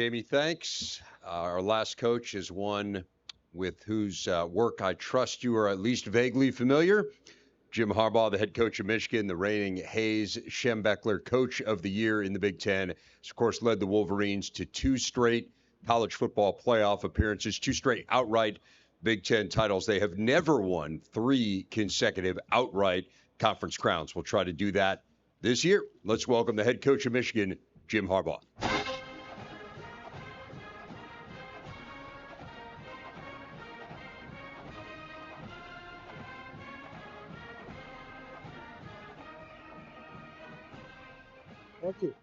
Jamie, thanks. Our last coach is one with whose work I trust you are at least vaguely familiar. Jim Harbaugh, the head coach of Michigan, the reigning Hayes Schembechler Coach of the Year in the Big Ten, has, of course, led the Wolverines to 2 straight college football playoff appearances, 2 straight outright Big Ten titles. They have never won 3 consecutive outright conference crowns. We'll try to do that this year. Let's welcome the head coach of Michigan, Jim Harbaugh. Thank you.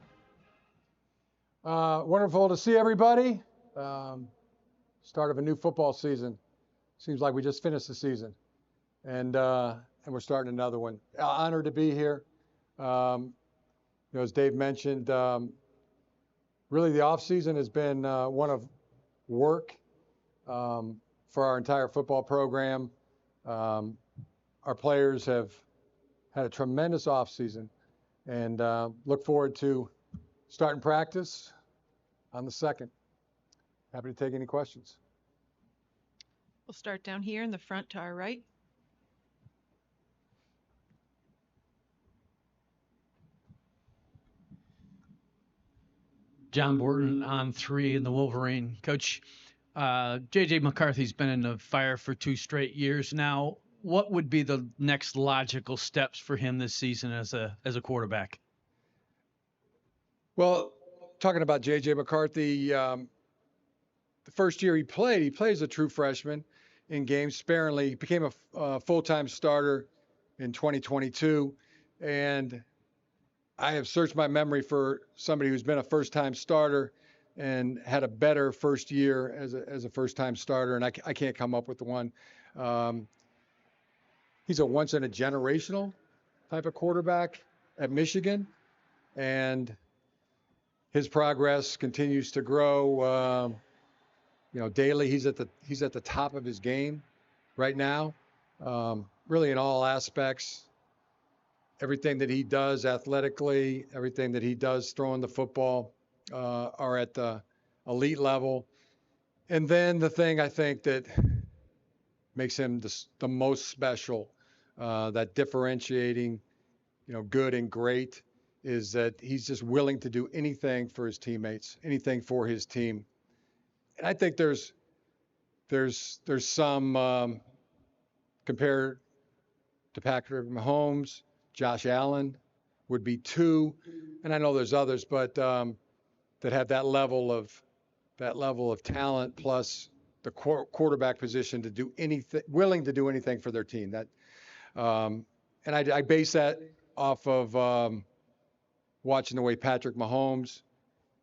Wonderful to see everybody. Start of a new football season. Seems like we just finished the season, and we're starting another one. Honored to be here. As Dave mentioned, really the offseason has been one of work for our entire football program. Our players have had a tremendous offseason. And look forward to starting practice on the 2nd. Happy to take any questions. We'll start down here in the front to our right. John Borton on 3 in the Wolverine. Coach, J.J. McCarthy's been in the fire for 2 straight years now. What would be the next logical steps for him this season as a quarterback? Well, talking about J.J. McCarthy, the first year he played as a true freshman in games sparingly. He became a full-time starter in 2022. And I have searched my memory for somebody who's been a first-time starter and had a better first year as a first-time starter, and I can't come up with the one. He's a once-in-a-generational type of quarterback at Michigan, and his progress continues to grow. Daily he's at the top of his game right now, really in all aspects. Everything that he does athletically, everything that he does throwing the football are at the elite level. And then the thing I think that makes him the most special, that differentiating, good and great, is that he's just willing to do anything for his teammates, anything for his team. And I think there's some compared to Patrick Mahomes, Josh Allen would be 2, and I know there's others, but that have that level of talent plus the quarterback position to do anything, willing to do anything for their team. That, and I base that off of watching the way Patrick Mahomes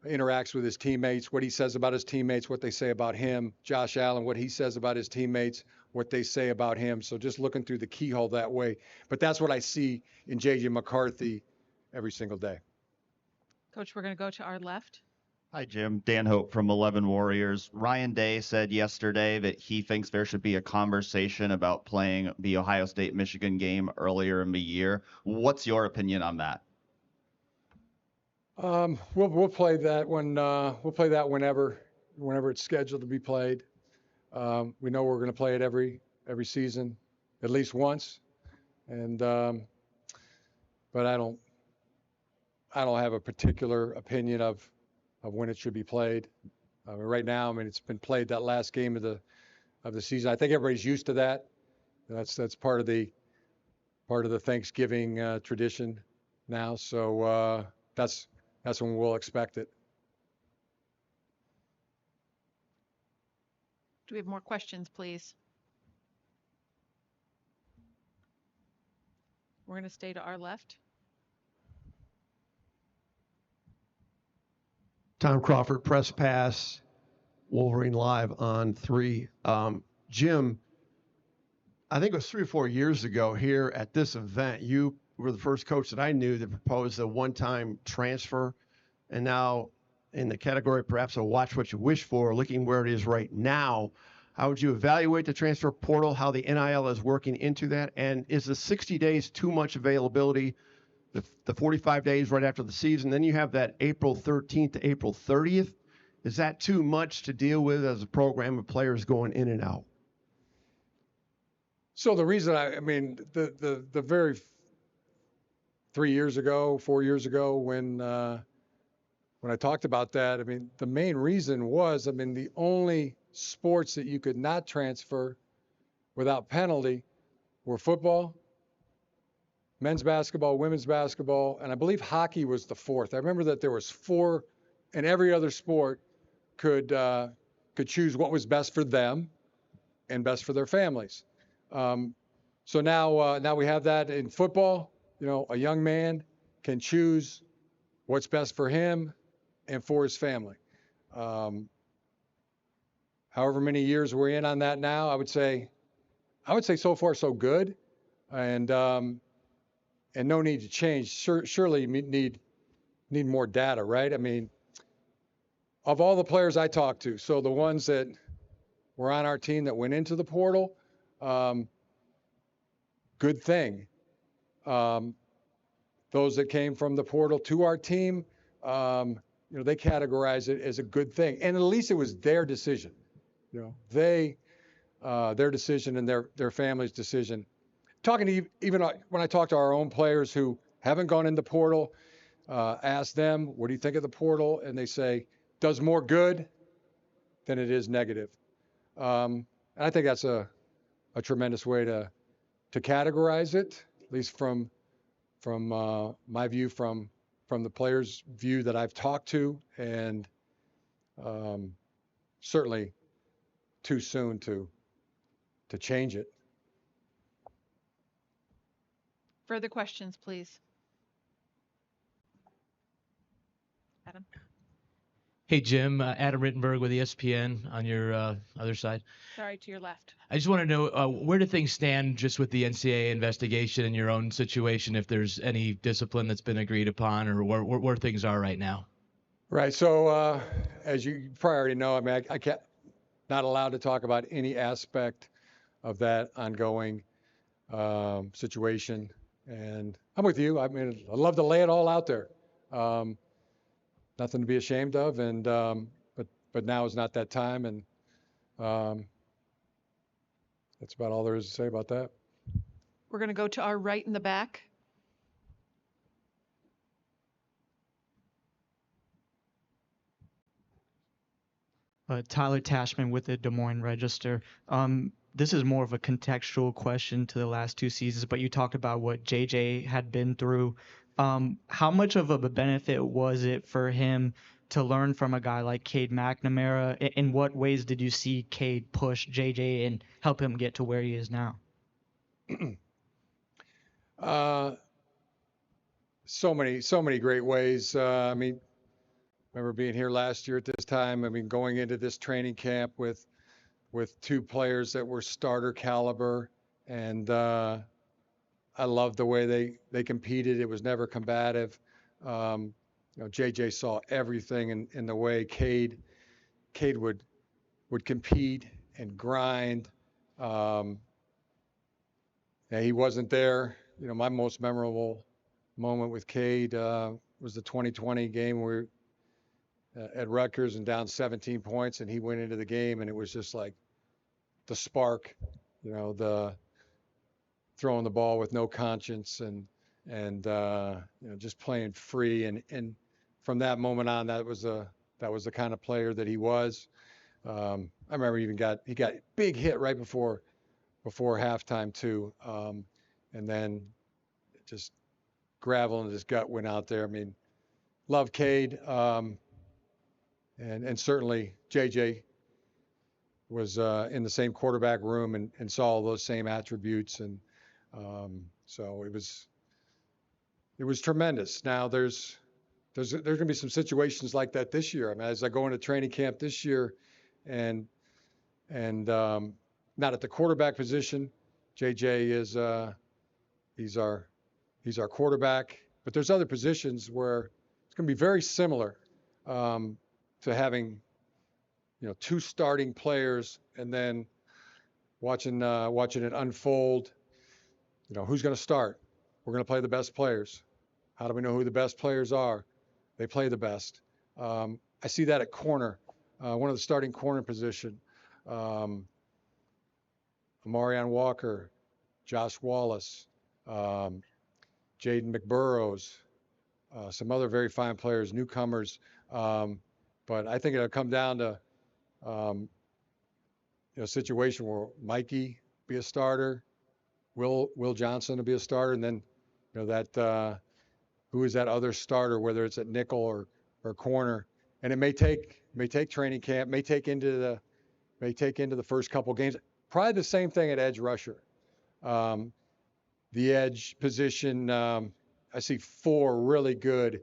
interacts with his teammates, what he says about his teammates, what they say about him. Josh Allen, what he says about his teammates, what they say about him. So just looking through the keyhole that way. But that's what I see in J.J. McCarthy every single day. Coach, we're going to go to our left. Hi, Jim. Dan Hope from 11 Warriors. Ryan Day said yesterday that he thinks there should be a conversation about playing the Ohio State-Michigan game earlier in the year. What's your opinion on that? We'll play that when we'll play that whenever it's scheduled to be played. We know we're going to play it every season, at least once, and but I don't have a particular opinion of when it should be played. Right now, it's been played that last game of the season. I think everybody's used to that. That's part of the Thanksgiving tradition now. So that's when we'll expect it. Do we have more questions, please? We're going to stay to our left. Tom Crawford, Press Pass, Wolverine Live on 3. Jim, I think it was 3 or 4 years ago here at this event, you were the first coach that I knew that proposed a one-time transfer. And now in the category, perhaps a watch what you wish for, looking where it is right now, how would you evaluate the transfer portal, how the NIL is working into that? And is the 60 days too much availability, the 45 days right after the season? Then you have that April 13th to April 30th. Is that too much to deal with as a program of players going in and out? So the reason I mean, the very 3 years ago, 4 years ago, when I talked about that, I mean, the main reason was, I mean, the only sports that you could not transfer without penalty were football, men's basketball, women's basketball, and I believe hockey was the fourth. I remember that there was four, and every other sport could choose what was best for them and best for their families. So now we have that in football. You know, a young man can choose what's best for him and for his family. However many years we're in on that now, I would say so far so good, and no need to change. Surely need more data, right? I mean, of all the players I talked to, so the ones that were on our team that went into the portal, good thing. Those that came from the portal to our team, you know, they categorize it as a good thing, and at least it was their decision. You know, their decision and their family's decision. Talking to even when I talk to our own players who haven't gone in the portal, ask them, what do you think of the portal? And they say, does more good than it is negative. And I think that's a tremendous way to categorize it, at least from my view, from the players' view that I've talked to, and certainly too soon to change it. Further questions, please. Adam. Hey, Jim. Adam Rittenberg with ESPN on your other side. Sorry, to your left. I just want to know where do things stand just with the NCAA investigation and your own situation, if there's any discipline that's been agreed upon, or where things are right now? Right. So as you probably already know, I mean, I can't, not allowed to talk about any aspect of that ongoing situation. And I'm with you. I mean, I'd love to lay it all out there. Nothing to be ashamed of, and but now is not that time, and that's about all there is to say about that. We're going to go to our right in the back. Tyler Tashman with the Des Moines Register. This is more of a contextual question to the last two seasons, but you talked about what JJ had been through. How much of a benefit was it for him to learn from a guy like Cade McNamara? In what ways did you see Cade push JJ and help him get to where he is now? So many great ways. I mean, remember being here last year at this time. I mean, going into this training camp with two players that were starter caliber, and I loved the way they competed. It was never combative. You know, JJ saw everything in the way Cade would compete and grind. Yeah, he wasn't there. You know, my most memorable moment with Cade was the 2020 game where at Rutgers and down 17 points, and he went into the game, and it was just like the spark, you know, the throwing the ball with no conscience, and you know, just playing free, and from that moment on, that was the kind of player that he was. I remember he got a big hit right before halftime too, and then just gravel in his gut went out there. I mean, love Cade, and certainly JJ was in the same quarterback room and saw all those same attributes, and so it was tremendous. Now there's going to be some situations like that this year. I mean, as I go into training camp this year, and not at the quarterback position. JJ is he's our quarterback, but there's other positions where it's going to be very similar to having, you know, two starting players, and then watching it unfold. You know, who's going to start? We're going to play the best players. How do we know who the best players are? They play the best. I see that at corner one of the starting corner position. Amarion Walker, Josh Wallace, Jaden McBurrows, some other very fine players, newcomers. But I think it'll come down to a situation where Mikey be a starter, Will Johnson will be a starter, and then that who is that other starter, whether it's at nickel or corner, and it may take training camp, may take into the first couple games. Probably the same thing at edge rusher. The edge position, I see 4 really good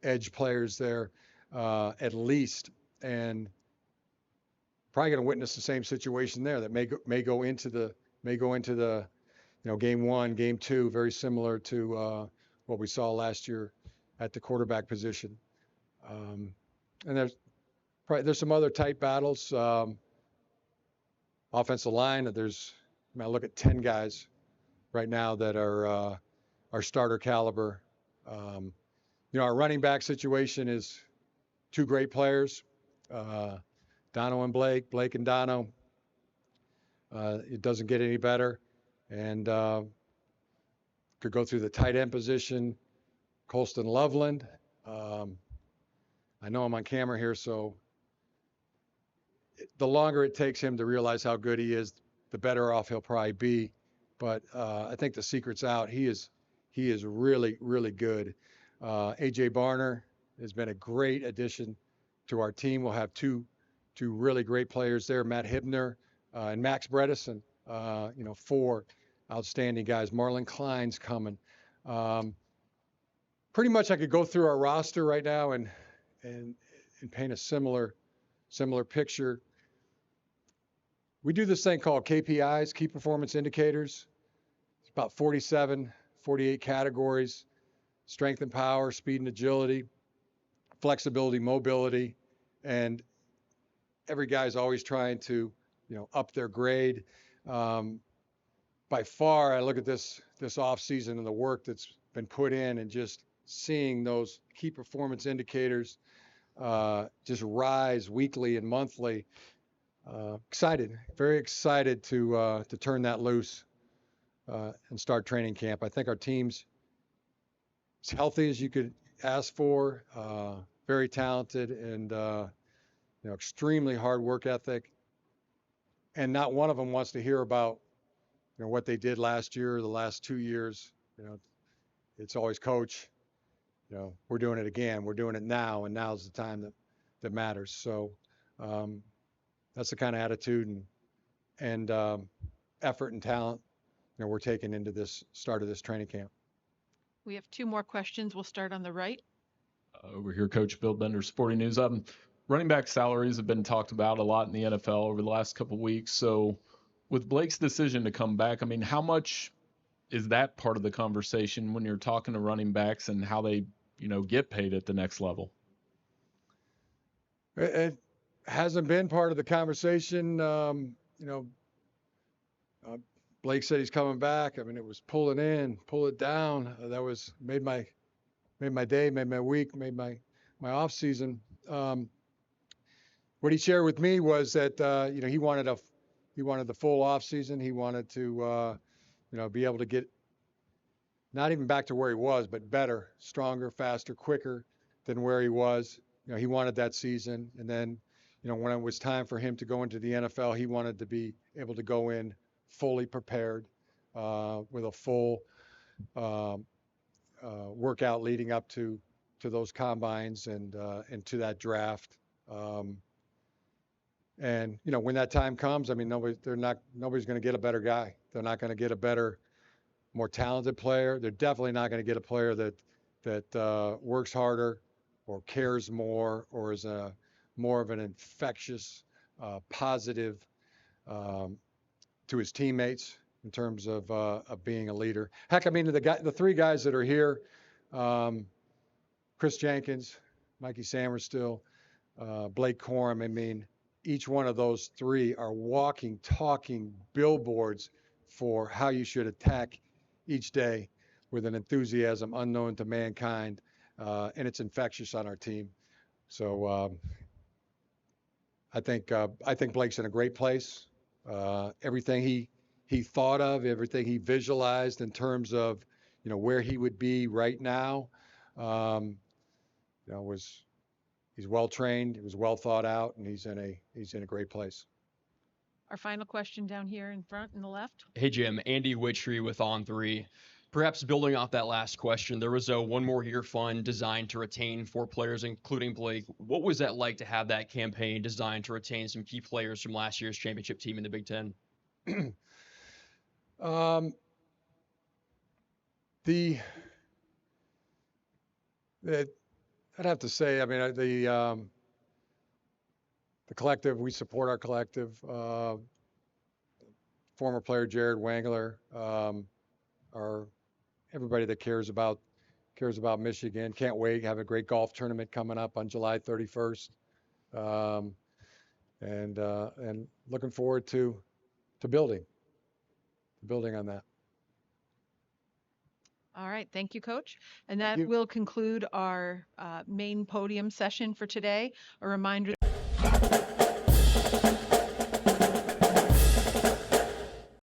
edge players there, at least, and probably going to witness the same situation there that may go into the game 1, game 2, very similar to what we saw last year at the quarterback position. And there's some other tight battles. Offensive line, I look at 10 guys right now that are starter caliber. Our running back situation is 2 great players, Dono and Blake and Dono. It doesn't get any better. And could go through the tight end position, Colston Loveland. I know I'm on camera here, so the longer it takes him to realize how good he is, the better off he'll probably be. But I think the secret's out. He is really, really good. A.J. Barner has been a great addition to our team. We'll have two really great players there, Matt Hibner and Max Bredesen, 4 outstanding guys. Marlon Klein's coming. Pretty much I could go through our roster right now and paint a similar picture. We do this thing called KPIs, key performance indicators. It's about 47, 48 categories: strength and power, speed and agility, flexibility, mobility, and every guy's always trying to, up their grade. By far, I look at this off season and the work that's been put in, and just seeing those key performance indicators just rise weekly and monthly. Excited, very excited to turn that loose and start training camp. I think our team's as healthy as you could ask for, very talented, and extremely hard work ethic. And not one of them wants to hear about what they did last year or the last 2 years. It's always, coach, we're doing it again. We're doing it now, and now's the time that matters. So that's the kind of attitude and effort and talent we're taking into this start of this training camp. We have 2 more questions. We'll start on the right. Over here, Coach Bill Bender, Sporting News. Running back salaries have been talked about a lot in the NFL over the last couple of weeks. So with Blake's decision to come back, I mean, how much is that part of the conversation when you're talking to running backs and how they, get paid at the next level? It hasn't been part of the conversation. Blake said he's coming back. I mean, it was pull it in, pull it down. That was made my day, made my week, made my off season. What he shared with me was that he wanted the full off season. He wanted to be able to get not even back to where he was, but better, stronger, faster, quicker than where he was. He wanted that season, and then when it was time for him to go into the NFL, he wanted to be able to go in fully prepared with a full workout leading up to those combines and to that draft. And when that time comes, I mean, nobody's going to get a better guy. They're not going to get a better, more talented player. They're definitely not going to get a player that works harder or cares more or is more of an infectious, positive to his teammates in terms of being a leader. Heck, I mean, the 3 guys that are here, Chris Jenkins, Mikey Samerstill, Blake Corum, I mean, each one of those 3 are walking, talking billboards for how you should attack each day with an enthusiasm unknown to mankind, and it's infectious on our team. So I think Blake's in a great place. Everything he thought of, everything he visualized in terms of, where he would be right now, he's well trained, he was well thought out, and he's in a great place. Our final question down here in front in the left. Hey, Jim. Andy Witchery with On3. Perhaps building off that last question, there was a one more year fund designed to retain 4 players, including Blake. What was that like to have that campaign designed to retain some key players from last year's championship team in the Big Ten? I'd have to say, I mean, the collective, we support our collective. Former player Jared Wangler, everybody that cares about Michigan. Can't wait. Have a great golf tournament coming up on July 31st, and looking forward to building on that. All right. Thank you, Coach. And that will conclude our main podium session for today. A reminder